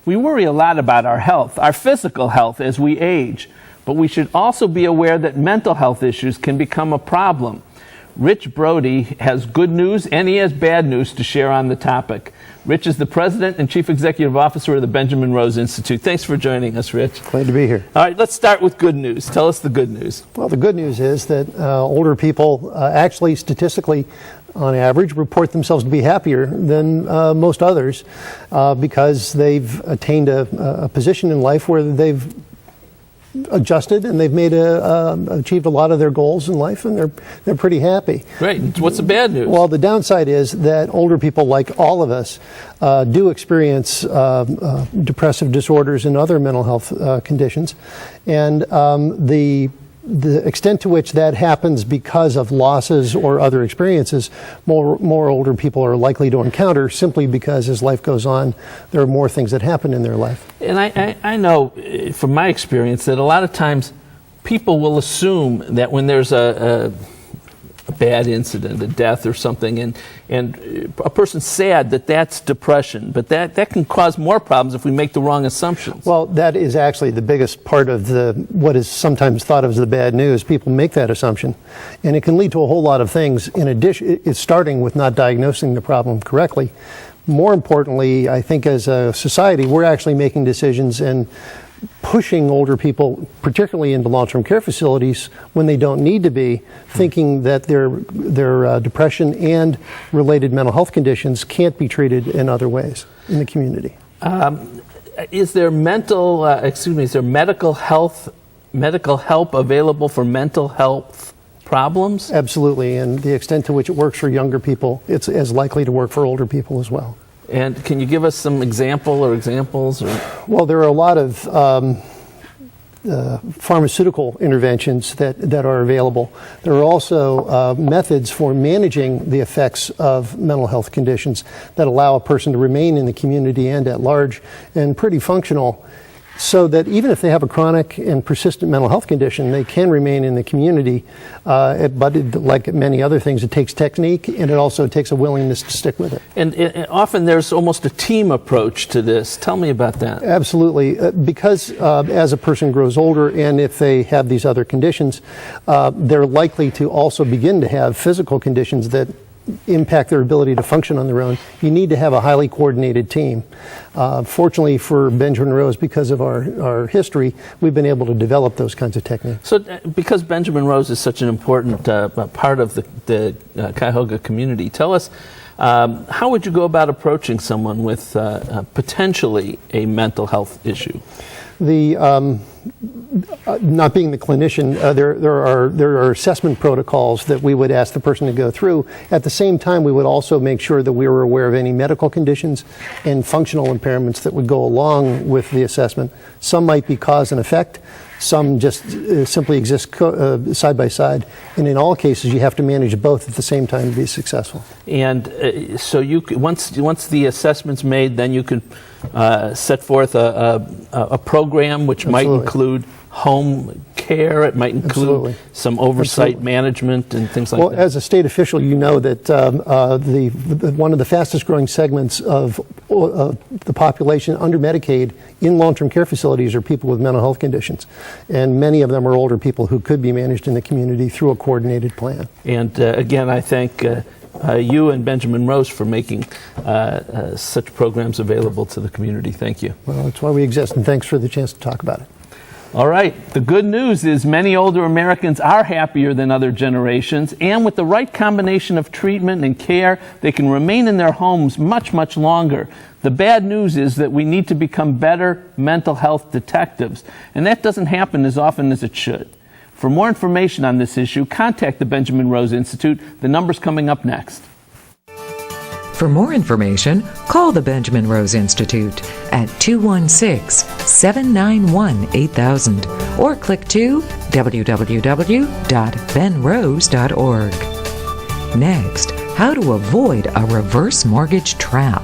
We worry a lot about our health, our physical health, as we age, but we should also be aware that mental health issues can become a problem. Rich Brody has good news and he has bad news to share on the topic. Rich is the President and Chief Executive Officer of the Benjamin Rose Institute. Thanks for joining us, Rich. Glad to be here. All right, let's start with good news. Tell us the good news. Well, the good news is that older people actually statistically, on average, report themselves to be happier than most others because they've attained a position in life where they've adjusted and they've achieved a lot of their goals in life, and they're pretty happy. Great. What's the bad news? Well, the downside is that older people, like all of us, do experience depressive disorders and other mental health conditions, and the extent to which that happens because of losses or other experiences, more older people are likely to encounter, simply because as life goes on, there are more things that happen in their life. And I know from my experience that a lot of times people will assume that when there's a bad incident, a death or something, and a person's sad, that's depression. But that can cause more problems if we make the wrong assumptions. Well, that is actually the biggest part of what is sometimes thought of as the bad news. People make that assumption, and it can lead to a whole lot of things. In addition, it's starting with not diagnosing the problem correctly. More importantly, I think as a society, we're actually making decisions and pushing older people, particularly into long-term care facilities, when they don't need to be, thinking that their depression and related mental health conditions can't be treated in other ways in the community. Is there medical help available for mental health problems? Absolutely, and the extent to which it works for younger people, it's as likely to work for older people as well. And can you give us some examples? Well, there are a lot of pharmaceutical interventions that are available. There are also methods for managing the effects of mental health conditions that allow a person to remain in the community and at large and pretty functional, so that even if they have a chronic and persistent mental health condition, they can remain in the community. But like many other things, it takes technique, and it also takes a willingness to stick with it. And often there's almost a team approach to this. Tell me about that. Absolutely. Because as a person grows older, and if they have these other conditions, they're likely to also begin to have physical conditions that impact their ability to function on their own. You need to have a highly coordinated team. Fortunately for Benjamin Rose, because of our history, we've been able to develop those kinds of techniques. So because Benjamin Rose is such an important part of the Cuyahoga community, tell us, how would you go about approaching someone with potentially a mental health issue? Not being the clinician, there are assessment protocols that we would ask the person to go through. At the same time, we would also make sure that we were aware of any medical conditions and functional impairments that would go along with the assessment. Some might be cause and effect. Some just simply exist side by side, and in all cases, you have to manage both at the same time to be successful. And so once the assessment's made, then you can set forth a program which might include home care. It might include some oversight management and things like that. Well, as a state official, you know that one of the fastest growing segments of the population under Medicaid in long-term care facilities are people with mental health conditions. And many of them are older people who could be managed in the community through a coordinated plan. And again, I thank you and Benjamin Rose for making such programs available to the community. Thank you. Well, that's why we exist, and thanks for the chance to talk about it. All right. The good news is many older Americans are happier than other generations, and with the right combination of treatment and care, they can remain in their homes much, much longer. The bad news is that we need to become better mental health detectives, and that doesn't happen as often as it should. For more information on this issue, contact the Benjamin Rose Institute. The number's coming up next. For more information, call the Benjamin Rose Institute at 216-791-8000 or click to www.benrose.org. Next, how to avoid a reverse mortgage trap.